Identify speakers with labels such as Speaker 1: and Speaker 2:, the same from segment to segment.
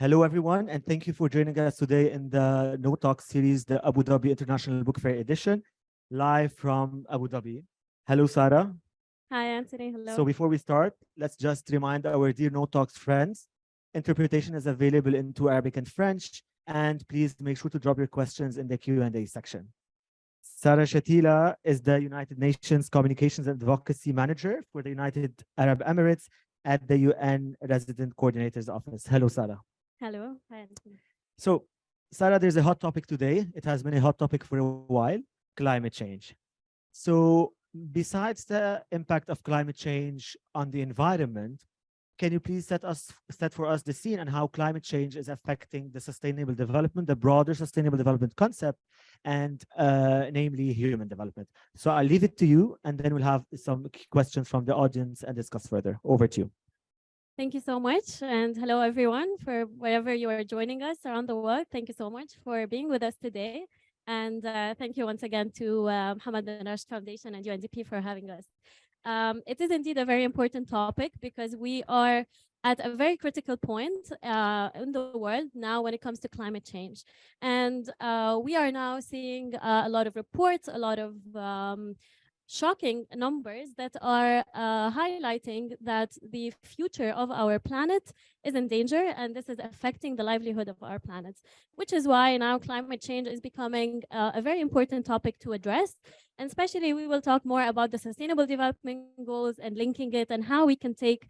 Speaker 1: Hello, everyone, and thank you for joining us today in the KnowTalks series, the Abu Dhabi International Book Fair edition, live from Abu Dhabi. Hello, Sara.
Speaker 2: Hi, Anthony.
Speaker 1: So
Speaker 2: Hello.
Speaker 1: before we start, let's just remind our dear KnowTalks friends, interpretation is available into Arabic and French, and please make sure to drop your questions in the Q&A section. Sara Shatila is the United Nations Communications and Advocacy Manager for the United Arab Emirates at the UN Resident Coordinator's Office. Hello, Sara.
Speaker 2: Hello. Hi, Anthony.
Speaker 1: So, Sarah, there's a hot topic today. It has been a hot topic for a while, climate change. So, besides the impact of climate change on the environment, can you please set for us the scene and how climate change is affecting the sustainable development, the broader sustainable development concept, and namely human development? So I'll leave it to you, and then we'll have some questions from the audience and discuss further. Over to you.
Speaker 2: Thank you so much. And hello, everyone, for wherever you are joining us around the world. Thank you so much for being with us today. And thank you once again to Hamad bin Rashid Foundation and UNDP for having us. It is indeed a very important topic because we are at a very critical point in the world now when it comes to climate change. And we are now seeing a lot of reports, a lot of shocking numbers that are highlighting that the future of our planet is in danger, and this is affecting the livelihood of our planet, which is why now climate change is becoming a very important topic to address. And especially we will talk more about the Sustainable Development Goals and linking it and how we can take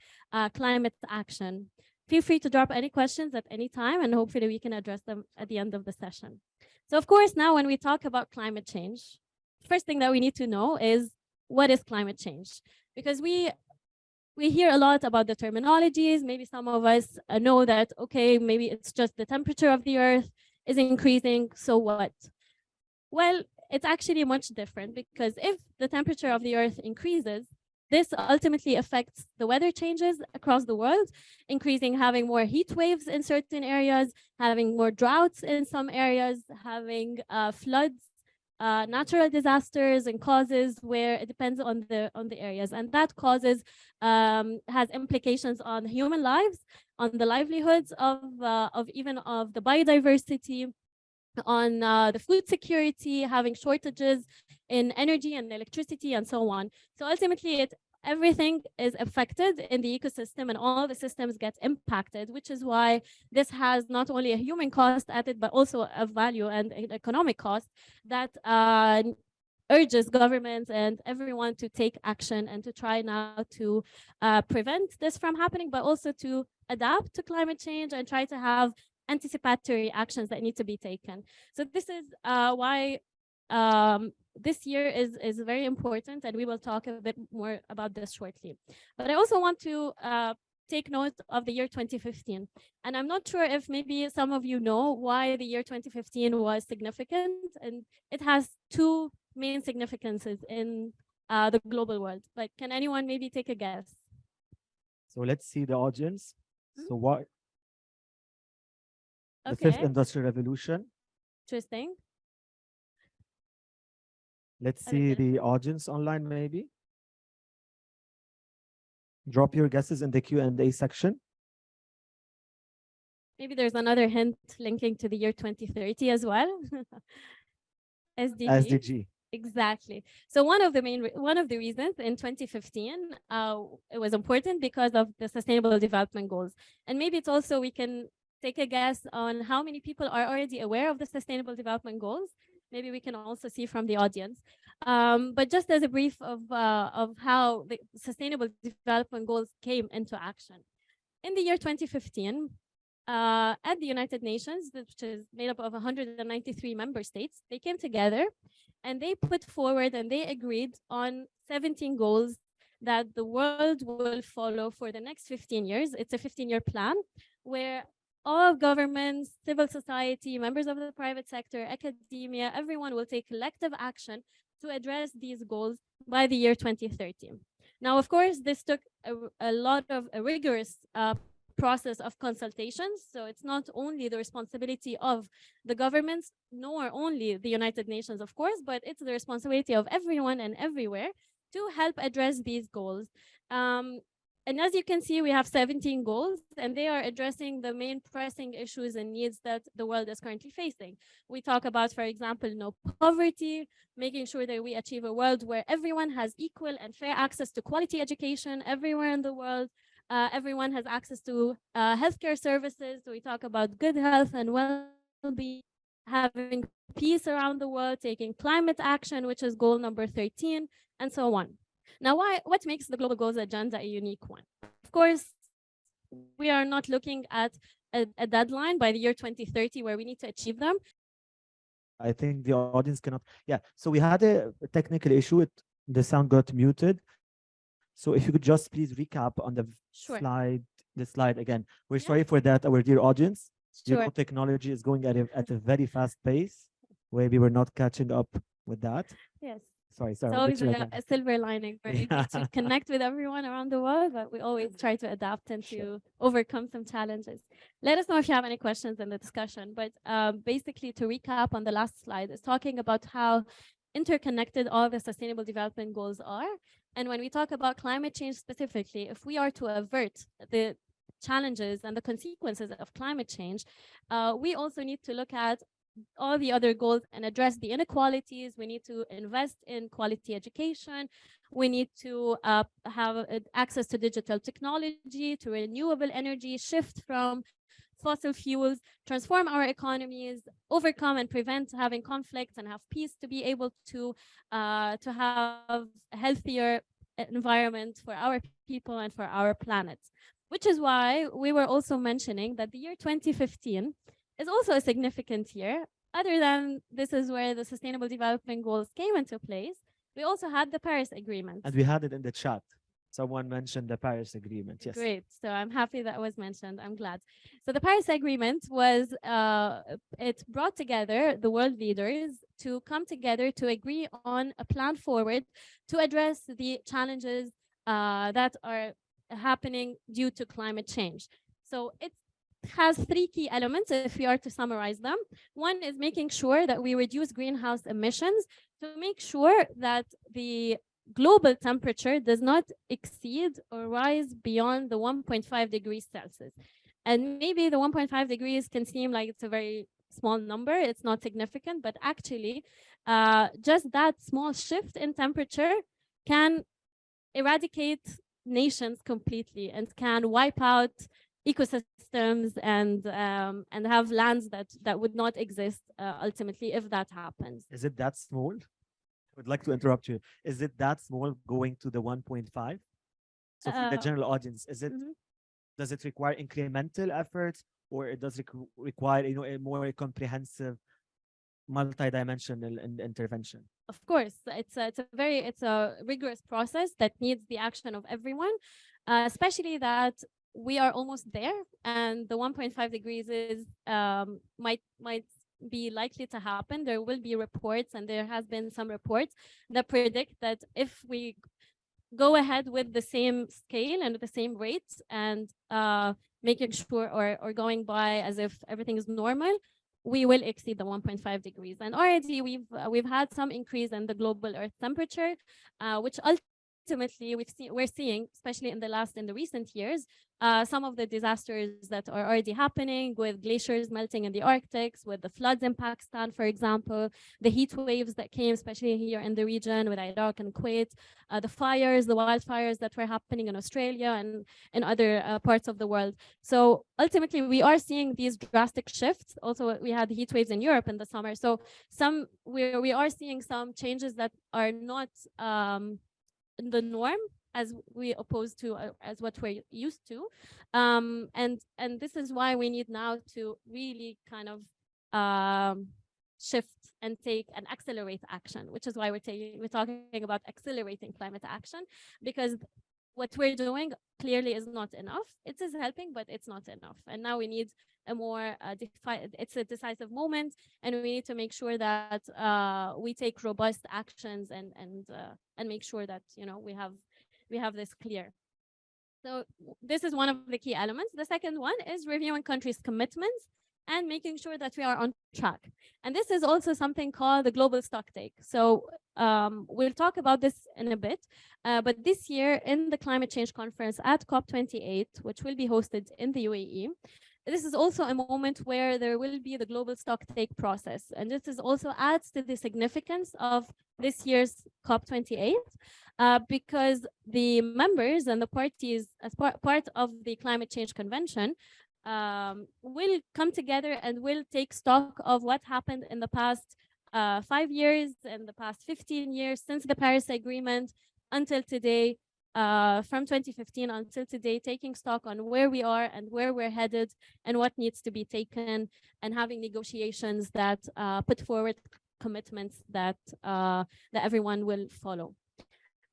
Speaker 2: climate action. Feel free to drop any questions at any time, and hopefully we can address them at the end of the session. So of course, now when we talk about climate change, first thing that we need to know is what is climate change? Because we hear a lot about the terminologies. Maybe some of us know that, okay, maybe it's just the temperature of the earth is increasing, so what? Well, it's actually much different, because if the temperature of the earth increases, this ultimately affects the weather changes across the world, increasing, having more heat waves in certain areas, having more droughts in some areas, having floods, natural disasters and causes where it depends on the areas, and that causes has implications on human lives, on the livelihoods of even of the biodiversity, on the food security, having shortages in energy and electricity and so on. So ultimately everything is affected in the ecosystem, and all the systems get impacted, which is why this has not only a human cost at it, but also a value and an economic cost that urges governments and everyone to take action and to try now to prevent this from happening, but also to adapt to climate change and try to have anticipatory actions that need to be taken. So this is why this year is very important, and we will talk a bit more about this shortly. But I also want to take note of the year 2015. And I'm not sure if maybe some of you know why the year 2015 was significant, and it has two main significances in the global world. But can anyone maybe take a guess?
Speaker 1: So let's see the audience. So what? The
Speaker 2: Okay.
Speaker 1: fifth industrial revolution.
Speaker 2: Interesting.
Speaker 1: Let's see the audience online, maybe. Drop your guesses in the Q&A section.
Speaker 2: Maybe there's another hint linking to the year 2030 as well. SDG.
Speaker 1: SDG.
Speaker 2: Exactly. So one of the reasons in 2015 it was important because of the Sustainable Development Goals, and maybe it's also we can take a guess on how many people are already aware of the Sustainable Development Goals. Maybe we can also see from the audience. But just as a brief of how the Sustainable Development Goals came into action. In the year 2015, at the United Nations, which is made up of 193 member states, they came together and they put forward and they agreed on 17 goals that the world will follow for the next 15 years. It's a 15-year plan where all governments, civil society, members of the private sector, academia, everyone will take collective action to address these goals by the year 2030. Now, of course, this took a lot of a rigorous process of consultations. So it's not only the responsibility of the governments, nor only the United Nations, of course, but it's the responsibility of everyone and everywhere to help address these goals. And as you can see, we have 17 goals, and they are addressing the main pressing issues and needs that the world is currently facing. We talk about, for example, no poverty, making sure that we achieve a world where everyone has equal and fair access to quality education everywhere in the world. Everyone has access to healthcare services. So we talk about good health and well-being, having peace around the world, taking climate action, which is goal number 13, and so on. Now, what makes the Global Goals agenda a unique one? Of course, we are not looking at a deadline by the year 2030 where we need to achieve them.
Speaker 1: I think the audience cannot. Yeah. So we had a technical issue. The sound got muted. So if you could just please recap on the
Speaker 2: Sure.
Speaker 1: the slide again. We're
Speaker 2: Yeah.
Speaker 1: sorry for that, our dear audience. You know,
Speaker 2: Sure.
Speaker 1: technology is going at a very fast pace. Maybe we're not catching up with that.
Speaker 2: Yes.
Speaker 1: Sorry,
Speaker 2: It's
Speaker 1: I'll let
Speaker 2: always
Speaker 1: you again.
Speaker 2: a silver lining. We're able to
Speaker 1: Yeah.
Speaker 2: connect with everyone around the world, but we always try to adapt and
Speaker 1: Sure.
Speaker 2: to overcome some challenges. Let us know if you have any questions in the discussion. But basically, to recap on the last slide, is talking about how interconnected all the sustainable development goals are. And when we talk about climate change specifically, if we are to avert the challenges and the consequences of climate change, we also need to look at all the other goals and address the inequalities. We need to invest in quality education. We need to have access to digital technology, to renewable energy, shift from fossil fuels, transform our economies, overcome and prevent having conflicts, and have peace to be able to have a healthier environment for our people and for our planet. Which is why we were also mentioning that the year 2015 is also a significant year. Other than this is where the Sustainable Development Goals came into place, we also had the Paris Agreement.
Speaker 1: And we had it in the chat. Someone mentioned the Paris Agreement. Yes.
Speaker 2: Great. So I'm happy that was mentioned. I'm glad. So the Paris Agreement was, it brought together the world leaders to come together to agree on a plan forward to address the challenges that are happening due to climate change. So it has three key elements if we are to summarize them. One is making sure that we reduce greenhouse emissions to make sure that the global temperature does not exceed or rise beyond the 1.5 degrees Celsius. And maybe the 1.5 degrees can seem like it's a very small number, it's not significant, but actually just that small shift in temperature can eradicate nations completely and can wipe out ecosystems and have lands that would not exist ultimately if that happens.
Speaker 1: Is it that small? I would like to interrupt you. Is it that small going to the 1.5? So for the general audience, does it require incremental efforts, or it does require a more comprehensive, multi-dimensional intervention?
Speaker 2: Of course, it's a rigorous process that needs the action of everyone, especially that we are almost there, and the 1.5 degrees is might be likely to happen. There will be reports, and there has been some reports that predict that if we go ahead with the same scale and the same rates and making sure or going by as if everything is normal, we will exceed the 1.5 degrees. And already we've had some increase in the global Earth temperature, which ultimately we're seeing, especially in the recent years, some of the disasters that are already happening with glaciers melting in the Arctic, with the floods in Pakistan, for example, the heat waves that came, especially here in the region with Iraq and Kuwait, the wildfires that were happening in Australia and in other parts of the world. So ultimately, we are seeing these drastic shifts. Also, we had heat waves in Europe in the summer. So we are seeing some changes that are not the norm as we opposed to as what we're used to, and this is why we need now to really kind of shift and take and accelerate action, which is why we're talking about accelerating climate action, because what we're doing clearly is not enough. It is helping, but it's not enough, and now we need a more it's a decisive moment, and we need to make sure that we take robust actions and make sure that we have this clear. So this is one of the key elements. The second one is reviewing countries' commitments and making sure that we are on track. And this is also something called the global stocktake. So we'll talk about this in a bit. But this year in the climate change conference at COP28, which will be hosted in the UAE, this is also a moment where there will be the global stocktake process. And this is also adds to the significance of this year's COP28 because the members and the parties as part of the climate change convention will come together and will take stock of what happened in the past 5 years, in the past 15 years since the Paris Agreement until today, from 2015 until today, taking stock on where we are and where we're headed and what needs to be taken, and having negotiations that put forward commitments that that everyone will follow.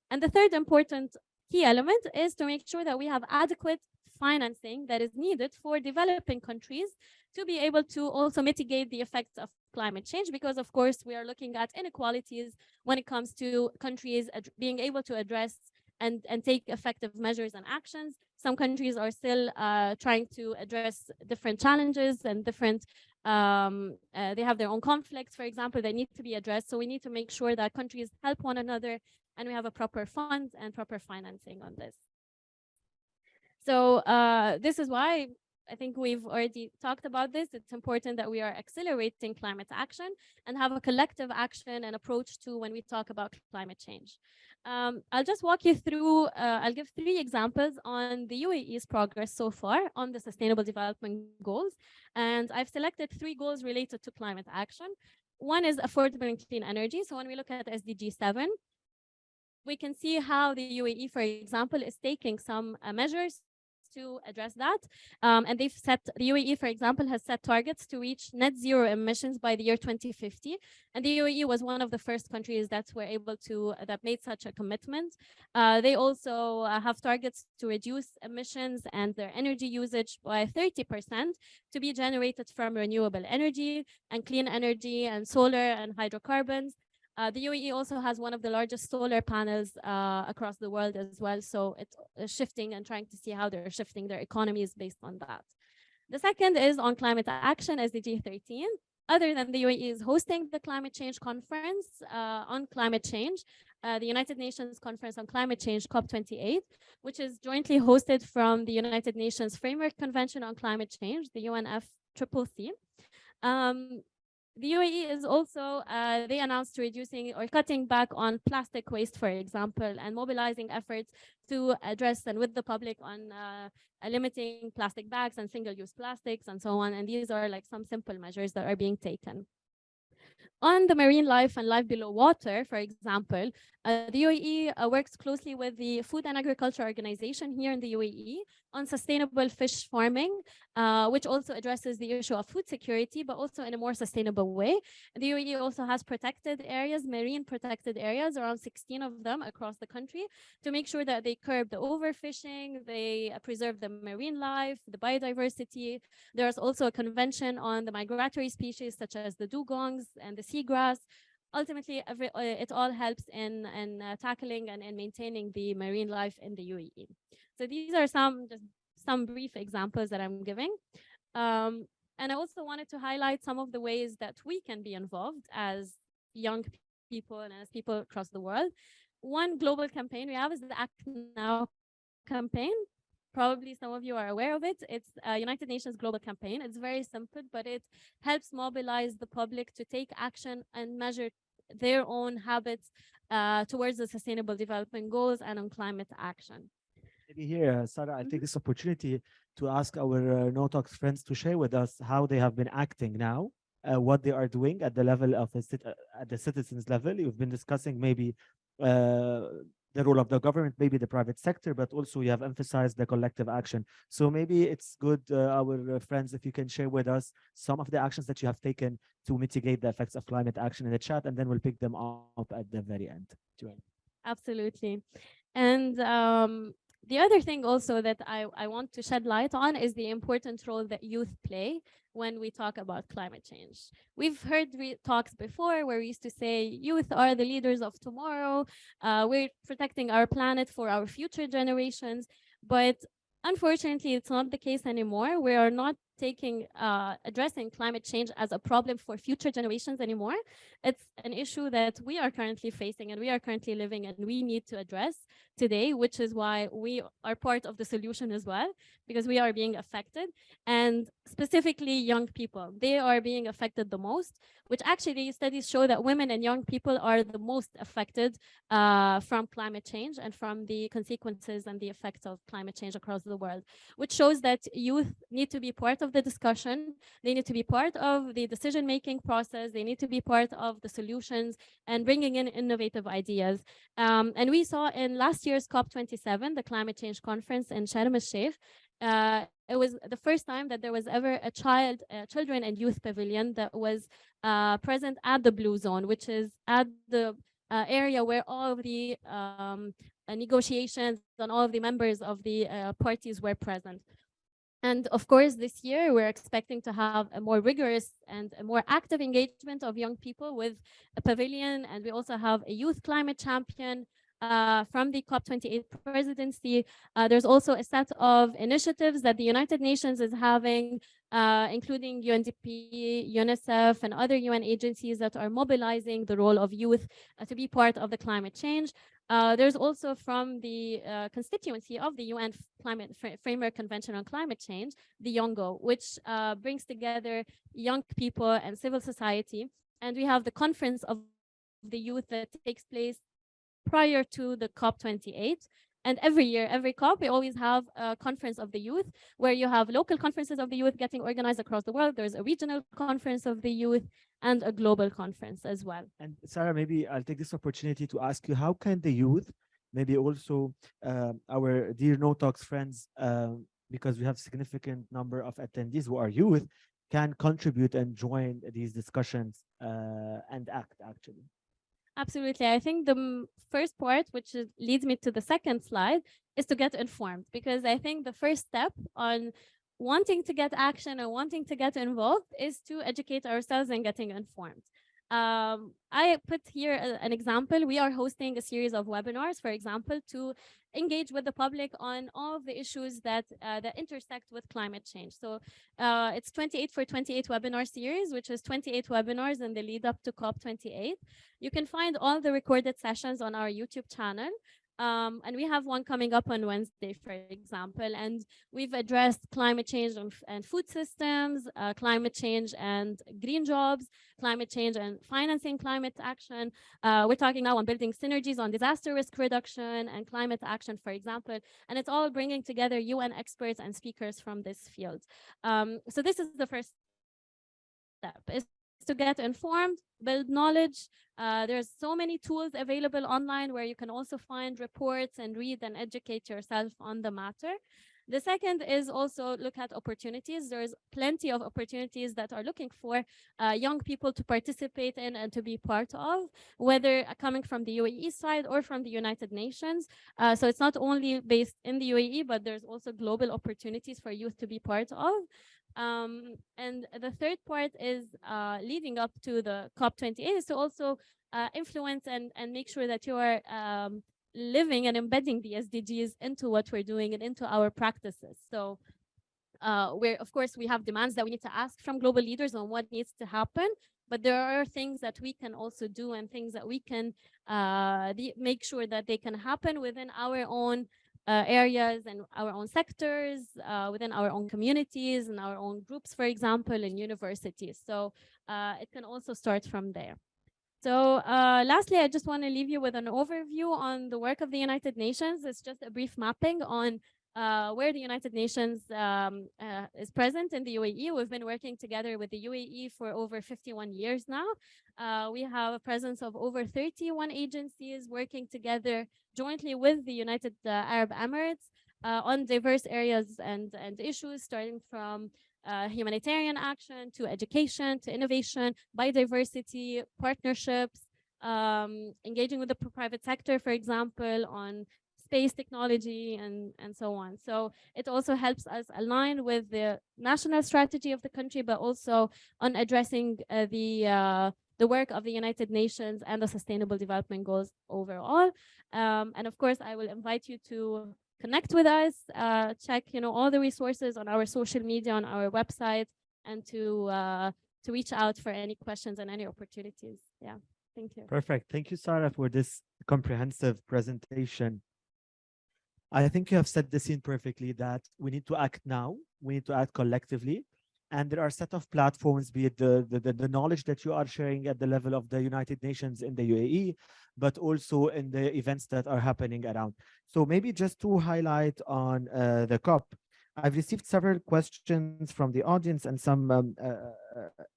Speaker 2: And the third important key element is to make sure that we have adequate financing that is needed for developing countries to be able to also mitigate the effects of climate change, because of course we are looking at inequalities when it comes to countries being able to address and take effective measures and actions. Some countries are still trying to address different challenges and different, they have their own conflicts, for example, they need to be addressed. So we need to make sure that countries help one another and we have a proper fund and proper financing on this. So this is why I think we've already talked about this. It's important that we are accelerating climate action and have a collective action and approach to when we talk about climate change. I'll just walk you through, I'll give 3 examples on the UAE's progress so far on the Sustainable Development Goals. And I've selected 3 goals related to climate action. One is affordable and clean energy. So when we look at SDG 7, we can see how the UAE, for example, is taking some measures to address that. And they've set, the UAE, for example, has set targets to reach net zero emissions by the year 2050. And the UAE was one of the first countries that were able to, that made such a commitment. They also have targets to reduce emissions and their energy usage by 30% to be generated from renewable energy and clean energy and solar and hydrocarbons. The UAE also has one of the largest solar panels across the world as well. So it's shifting and trying to see how they're shifting their economies based on that. The second is on climate action, SDG 13. Other than the UAE is hosting the climate change conference on climate change, the United Nations Conference on Climate Change, COP28, which is jointly hosted from the United Nations Framework Convention on Climate Change, the UNFCCC. The UAE is also, they announced reducing or cutting back on plastic waste, for example, and mobilizing efforts to address and with the public on limiting plastic bags and single-use plastics and so on. And these are like some simple measures that are being taken. On the marine life and life below water, for example, the UAE works closely with the Food and Agriculture Organization here in the UAE on sustainable fish farming, which also addresses the issue of food security, but also in a more sustainable way. The UAE also has protected areas, marine protected areas, around 16 of them across the country, to make sure that they curb the overfishing, they preserve the marine life, the biodiversity. There's also a convention on the migratory species such as the dugongs and the seagrass. Ultimately, it all helps in tackling and maintaining the marine life in the UAE. So these are some brief examples that I'm giving. And I also wanted to highlight some of the ways that we can be involved as young people and as people across the world. One global campaign we have is the Act Now campaign. Probably some of you are aware of it. It's a United Nations global campaign. It's very simple, but it helps mobilize the public to take action and measure their own habits towards the Sustainable Development Goals and on climate action.
Speaker 1: Maybe here, Sarah, I'll take this opportunity to ask our KnowTalks friends to share with us how they have been acting now, what they are doing at the level of at the citizens level. You've been discussing maybe the role of the government, maybe the private sector, but also you have emphasized the collective action. So maybe it's good, our friends, if you can share with us some of the actions that you have taken to mitigate the effects of climate action in the chat, and then we'll pick them up at the very end.
Speaker 2: Absolutely. And the other thing also that I want to shed light on is the important role that youth play when we talk about climate change. We've heard talks before where we used to say youth are the leaders of tomorrow. We're protecting our planet for our future generations. But unfortunately, it's not the case anymore. We are not addressing climate change as a problem for future generations anymore. It's an issue that we are currently facing and we are currently living, and we need to address today, which is why we are part of the solution as well, because we are being affected. And specifically young people, they are being affected the most, which actually studies show that women and young people are the most affected from climate change and from the consequences and the effects of climate change across the world, which shows that youth need to be part of the discussion. They need to be part of the decision-making process. They need to be part of the solutions and bringing in innovative ideas. And we saw in last year's COP27, the climate change conference in Sharm el-Sheikh, it was the first time that there was ever a children and youth pavilion that was present at the Blue Zone, which is at the area where all of the negotiations and all of the members of the parties were present. And of course, this year, we're expecting to have a more rigorous and a more active engagement of young people with a pavilion. And we also have a youth climate champion from the COP28 presidency. There's also a set of initiatives that the United Nations is having, including UNDP, UNICEF, and other UN agencies that are mobilizing the role of youth to be part of the climate change. There's also from the constituency of the UN Climate Framework Convention on Climate Change, the UNGO, which brings together young people and civil society. And we have the Conference of the Youth that takes place prior to the COP28. And every year, every COP, we always have a conference of the youth, where you have local conferences of the youth getting organized across the world. There's a regional conference of the youth and a global conference as well.
Speaker 1: And Sarah, maybe I'll take this opportunity to ask you, how can the youth, maybe also our dear KnowTalks friends, because we have significant number of attendees who are youth, can contribute and join these discussions and act actually?
Speaker 2: Absolutely. I think the first part, which leads me to the second slide, is to get informed, because I think the first step on wanting to get action or wanting to get involved is to educate ourselves and getting informed. I put here an example. We are hosting a series of webinars, for example, to engage with the public on all of the issues that intersect with climate change. So it's 28 for 28 webinar series, which is 28 webinars in the lead up to COP28. You can find all the recorded sessions on our YouTube channel. And we have one coming up on Wednesday, for example, and we've addressed climate change and food systems, climate change and green jobs, climate change and financing climate action. We're talking now on building synergies on disaster risk reduction and climate action, for example, and it's all bringing together UN experts and speakers from this field. So this is the first step, is to get informed, build knowledge. There's so many tools available online where you can also find reports and read and educate yourself on the matter. The second is also look at opportunities. There's plenty of opportunities that are looking for young people to participate in and to be part of, whether coming from the UAE side or from the United Nations. So it's not only based in the UAE, but there's also global opportunities for youth to be part of. And the third part is leading up to the COP28 is to also influence and make sure that you are living and embedding the SDGs into what we're doing and into our practices. So of course, we have demands that we need to ask from global leaders on what needs to happen, but there are things that we can also do and things that we can make sure that they can happen within our own areas and our own sectors, within our own communities and our own groups, for example, in universities. So it can also start from there. So lastly, I just want to leave you with an overview on the work of the United Nations. It's just a brief mapping on where the United Nations is present in the UAE. We've been working together with the UAE for over 51 years now. We have a presence of over 31 agencies working together jointly with the United Arab Emirates on diverse areas and issues, starting from humanitarian action to education to innovation, biodiversity, partnerships, engaging with the private sector, for example, on space technology and so on. So it also helps us align with the national strategy of the country, but also on addressing the work of the United Nations and the Sustainable Development Goals overall. And of course, I will invite you to connect with us, check, all the resources on our social media, on our website, and to reach out for any questions and any opportunities. Yeah, thank you.
Speaker 1: Perfect. Thank you, Sarah, for this comprehensive presentation. I think you have set the scene perfectly that we need to act now, we need to act collectively. And there are a set of platforms, be it the knowledge that you are sharing at the level of the United Nations in the UAE, but also in the events that are happening around. So maybe just to highlight on the COP, I've received several questions from the audience and some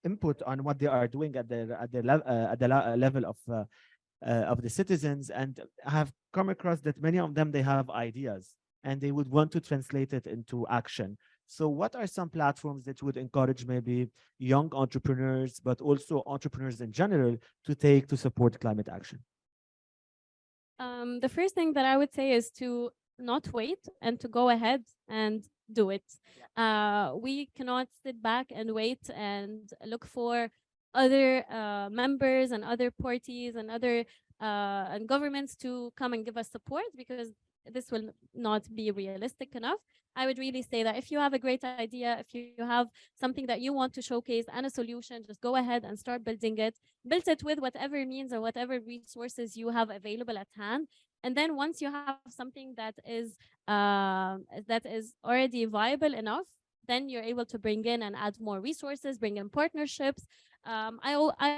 Speaker 1: input on what they are doing at the level of the citizens, and have come across that many of them, they have ideas and they would want to translate it into action. So what are some platforms that would encourage maybe young entrepreneurs, but also entrepreneurs in general, to take to support climate action?
Speaker 2: The first thing that I would say is to not wait and to go ahead and do it. We cannot sit back and wait and look for other members and other parties and other and governments to come and give us support, because this will not be realistic enough. I would really say that if you have a great idea, if you have something that you want to showcase and a solution, just go ahead and start building it. Build it with whatever means or whatever resources you have available at hand. And then once you have something that is already viable enough, then you're able to bring in and add more resources, bring in partnerships. I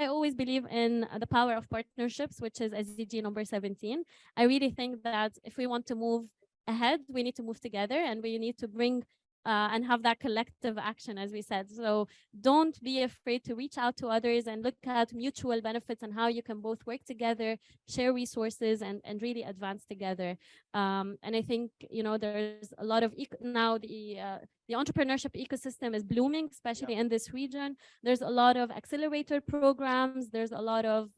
Speaker 2: always believe in the power of partnerships, which is SDG number 17. I really think that if we want to move ahead, we need to move together, and we need to bring and have that collective action, as we said. So don't be afraid to reach out to others and look at mutual benefits and how you can both work together, share resources, and really advance together. And I think, there's a lot of now the entrepreneurship ecosystem is blooming, especially in this region. There's a lot of accelerator programs. There's a lot of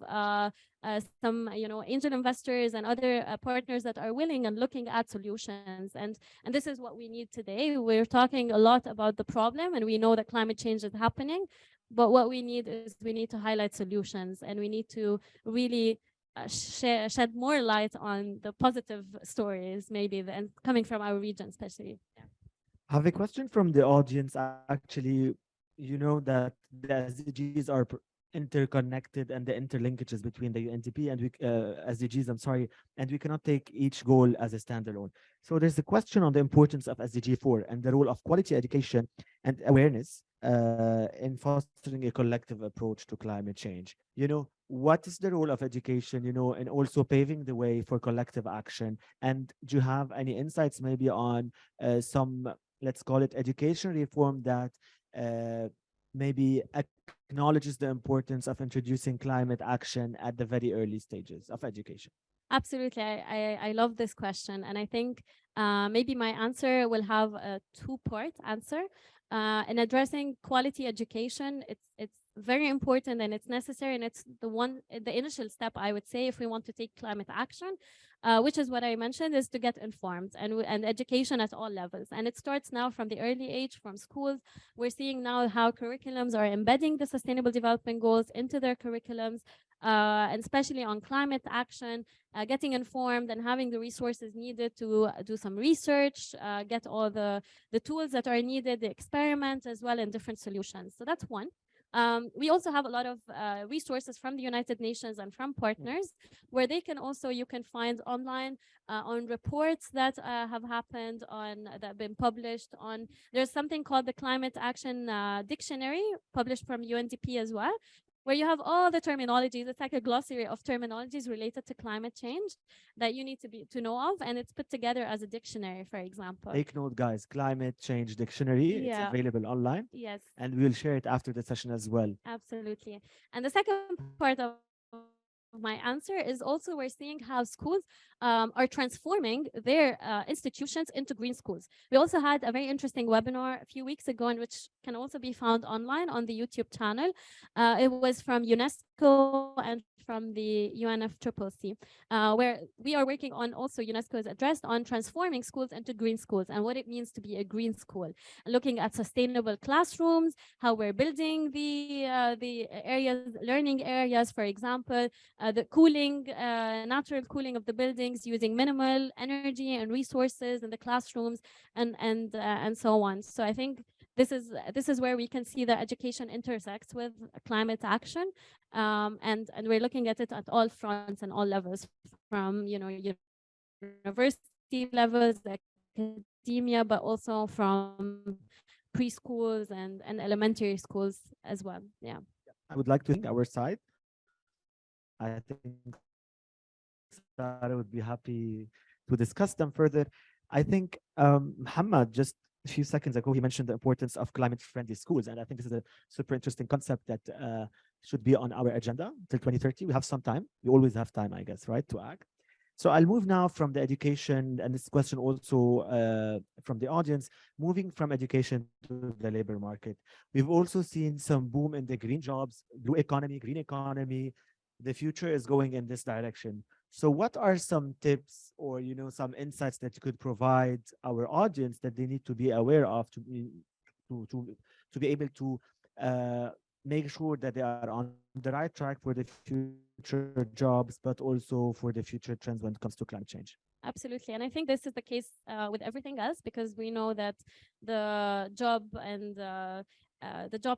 Speaker 2: some angel investors and other partners that are willing and looking at solutions, and this is what we need today. We're talking a lot about the problem, and we know that climate change is happening, but what we need is we need to highlight solutions, and we need to really shed more light on the positive stories, maybe, and coming from our region especially.
Speaker 1: I have a question from the audience. Actually, you know that the SDGs are interconnected, and the interlinkages between the UNDP and SDGs, I'm sorry, and we cannot take each goal as a standalone. So there's a question on the importance of SDG 4 and the role of quality education and awareness in fostering a collective approach to climate change. What is the role of education, and also paving the way for collective action? And do you have any insights maybe on some, let's call it education reform that maybe acknowledges the importance of introducing climate action at the very early stages of education?
Speaker 2: Absolutely. I love this question. And I think maybe my answer will have a two-part answer. In addressing quality education, it's very important and it's necessary, and it's the initial step, I would say, if we want to take climate action, which is what I mentioned, is to get informed and education at all levels. And it starts now from the early age, from schools. We're seeing now how curriculums are embedding the Sustainable Development Goals into their curriculums, and especially on climate action, getting informed and having the resources needed to do some research, get all the tools that are needed, the experiments as well, and different solutions. So that's one. We also have a lot of resources from the United Nations and from partners, where you can find online on reports that have happened, that have been published on. There's something called the Climate Action Dictionary, published from UNDP as well, where you have all the terminologies. It's like a glossary of terminologies related to climate change that you need to know of, and it's put together as a dictionary, for example.
Speaker 1: Take note, guys. Climate Change Dictionary. It's available online.
Speaker 2: Yes.
Speaker 1: And we'll share it after the session as well.
Speaker 2: Absolutely. And the second part of my answer is also we're seeing how schools are transforming their institutions into green schools. We also had a very interesting webinar a few weeks ago, in which can also be found online on the YouTube channel. It was from UNESCO and from the UNFCCC, where we are working on, also UNESCO is addressed on transforming schools into green schools and what it means to be a green school, looking at sustainable classrooms, how we're building the areas, learning areas, for example, the cooling, natural cooling of the buildings using minimal energy and resources in the classrooms, and so on. So I think this is where we can see that education intersects with climate action, and we're looking at it at all fronts and all levels, from university levels, academia, but also from preschools and elementary schools as well. Yeah.
Speaker 1: I would like to thank our side. I think Sarah would be happy to discuss them further. I think Muhammad, just a few seconds ago, he mentioned the importance of climate-friendly schools, and I think this is a super interesting concept that should be on our agenda till 2030. We have some time. We always have time, I guess, right, to act. So I'll move now from the education, and this question also from the audience, moving from education to the labor market. We've also seen some boom in the green jobs, blue economy, green economy. The future is going in this direction. So what are some tips or some insights that you could provide our audience that they need to be aware of to be able to make sure that they are on the right track for the future jobs, but also for the future trends when it comes to climate change?
Speaker 2: Absolutely. And I think this is the case with everything else, because we know that the job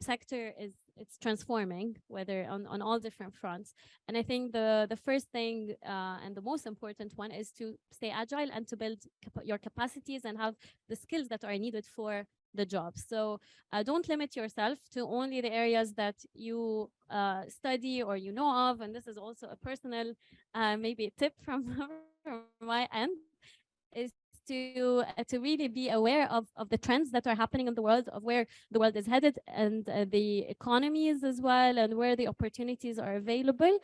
Speaker 2: sector it's transforming, whether on all different fronts. And I think the first thing and the most important one is to stay agile and to build your capacities and have the skills that are needed for the job. So don't limit yourself to only the areas that you study or you know of. And this is also a personal maybe tip from from my end, is to really be aware of the trends that are happening in the world, of where the world is headed, and the economies as well, and where the opportunities are available.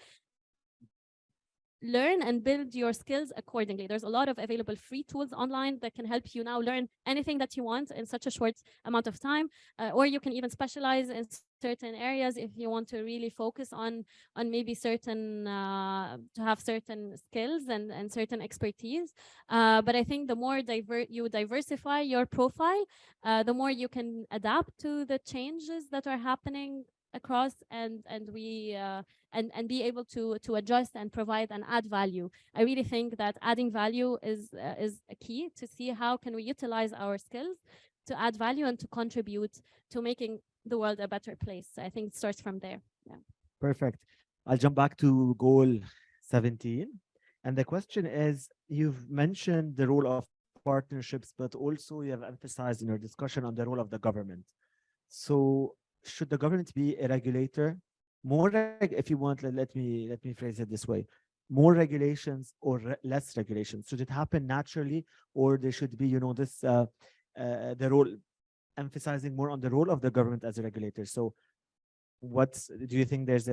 Speaker 2: Learn and build your skills accordingly. There's a lot of available free tools online that can help you now learn anything that you want in such a short amount of time, or you can even specialize in certain areas if you want to really focus on maybe certain to have certain skills and certain expertise. But I think the more you diversify your profile, the more you can adapt to the changes that are happening across, and be able to adjust and provide and add value. I really think that adding value is a key to see how can we utilize our skills to add value and to contribute to making the world a better place. I think it starts from there. Yeah.
Speaker 1: Perfect. I'll jump back to goal 17. And the question is, you've mentioned the role of partnerships, but also you have emphasized in your discussion on the role of the government. So should the government be a regulator? If you want, let me phrase it this way: more regulations or less regulations? Should it happen naturally, or there should be, this the role, emphasizing more on the role of the government as a regulator? So, do you think there's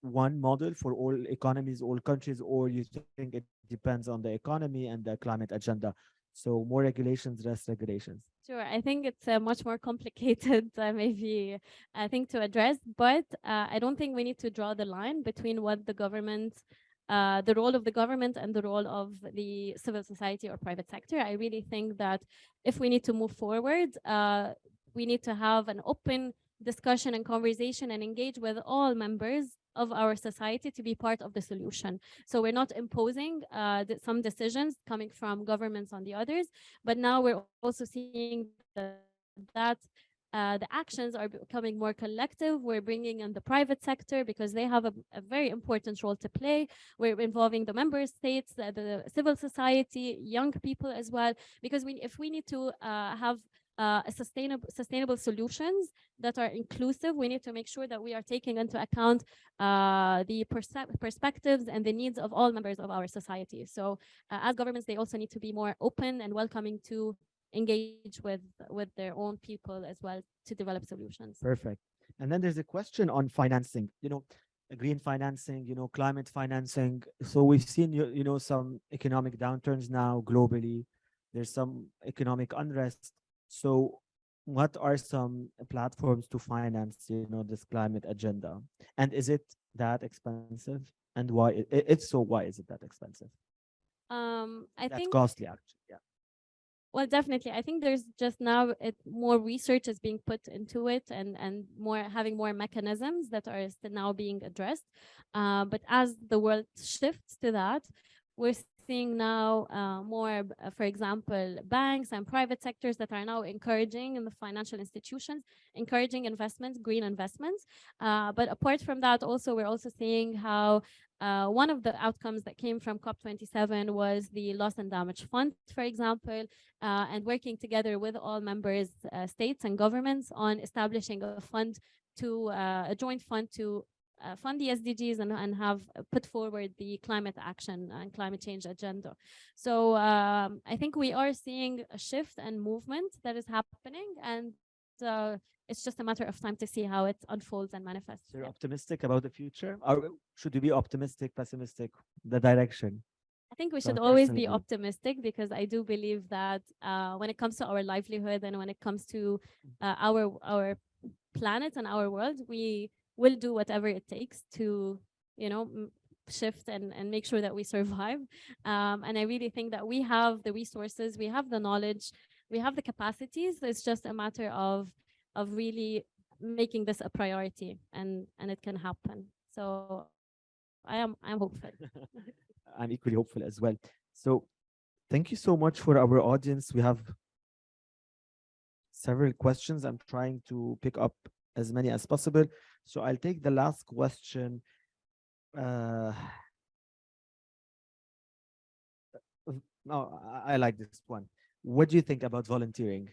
Speaker 1: one model for all economies, all countries, or you think it depends on the economy and the climate agenda? So more regulations, less regulations.
Speaker 2: Sure, I think it's a much more complicated, maybe, I think, to address. But I don't think we need to draw the line between what the role of the government and the role of the civil society or private sector. I really think that if we need to move forward, we need to have an open discussion and conversation and engage with all members of our society to be part of the solution. So we're not imposing some decisions coming from governments on the others, but now we're also seeing that the actions are becoming more collective. We're bringing in the private sector because they have a very important role to play. We're involving the member states, the civil society, young people as well, because if we need to have sustainable solutions that are inclusive, we need to make sure that we are taking into account the perspectives and the needs of all members of our society. So as governments, they also need to be more open and welcoming to engage with their own people as well to develop solutions.
Speaker 1: Perfect. And then there's a question on financing, green financing, climate financing. So we've seen, some economic downturns now globally. There's some economic unrest. So what are some platforms to finance, this climate agenda? And is it that expensive? And why? If so, why is it that expensive?
Speaker 2: I
Speaker 1: That's
Speaker 2: think
Speaker 1: costly, actually. Yeah.
Speaker 2: Well, definitely. I think there's just now more research is being put into it, and more having more mechanisms that are still now being addressed. But as the world shifts to that, we're seeing now more, for example, banks and private sectors that are now encouraging in the financial institutions, encouraging investments, green investments. But apart from that, also we're also seeing how one of the outcomes that came from COP27 was the loss and damage fund, for example, and working together with all members, states and governments on establishing a fund a joint fund to fund the SDGs and have put forward the climate action and climate change agenda. So I think we are seeing a shift and movement that is happening, and it's just a matter of time to see how it unfolds and manifests.
Speaker 1: So you're optimistic about the future? Or should we be optimistic, pessimistic, the direction?
Speaker 2: I think we
Speaker 1: From
Speaker 2: should
Speaker 1: a
Speaker 2: always
Speaker 1: personal
Speaker 2: be
Speaker 1: view.
Speaker 2: optimistic, because I do believe that when it comes to our livelihood and when it comes to our planet and our world, we will do whatever it takes to, you know, shift and make sure that we survive. And I really think that we have the resources, we have the knowledge, we have the capacities. It's just a matter of really making this a priority, and it can happen. So I'm hopeful.
Speaker 1: I'm equally hopeful as well. So thank you so much for our audience. We have several questions. I'm trying to pick up as many as possible. So I'll take the last question. No, I like this one. What do you think about volunteering?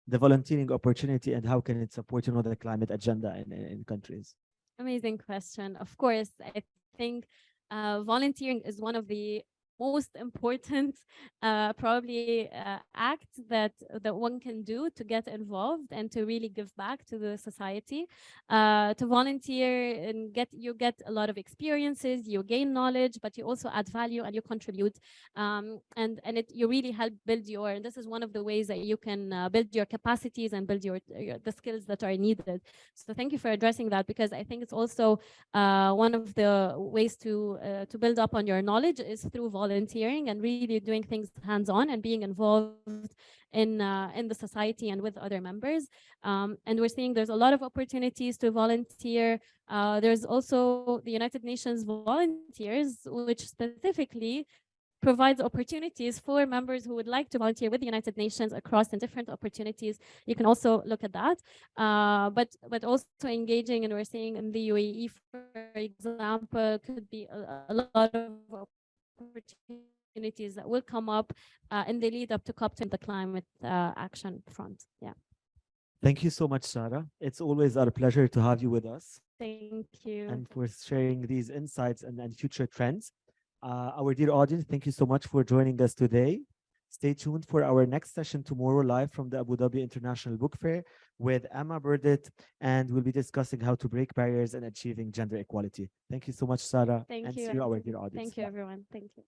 Speaker 1: The volunteering opportunity, and how can it support, the climate agenda in countries?
Speaker 2: Amazing question. Of course, I think volunteering is one of the most important probably act that one can do to get involved and to really give back to the society. To volunteer and you get a lot of experiences, you gain knowledge, but you also add value and you contribute, and you really help build your, this is one of the ways that you can build your capacities and build the skills that are needed. So thank you for addressing that, because I think it's also one of the ways to build up on your knowledge is through volunteering and really doing things hands-on and being involved in the society and with other members. And we're seeing there's a lot of opportunities to volunteer. There's also the United Nations volunteers, which specifically provides opportunities for members who would like to volunteer with the United Nations across in different opportunities. You can also look at that, but also engaging, and we're seeing in the UAE, for example, could be a lot of opportunities that will come up in the lead up to COP in the climate action front. Yeah.
Speaker 1: Thank you so much, Sarah. It's always our pleasure to have you with us.
Speaker 2: Thank you.
Speaker 1: And for sharing these insights and future trends. Our dear audience, thank you so much for joining us today. Stay tuned for our next session tomorrow, live from the Abu Dhabi International Book Fair with Emma Burdett, and we'll be discussing how to break barriers and achieving gender equality. Thank you so much, Sarah.
Speaker 2: Thank
Speaker 1: And
Speaker 2: you.
Speaker 1: see you, our dear audience.
Speaker 2: Thank you, everyone. Thank you.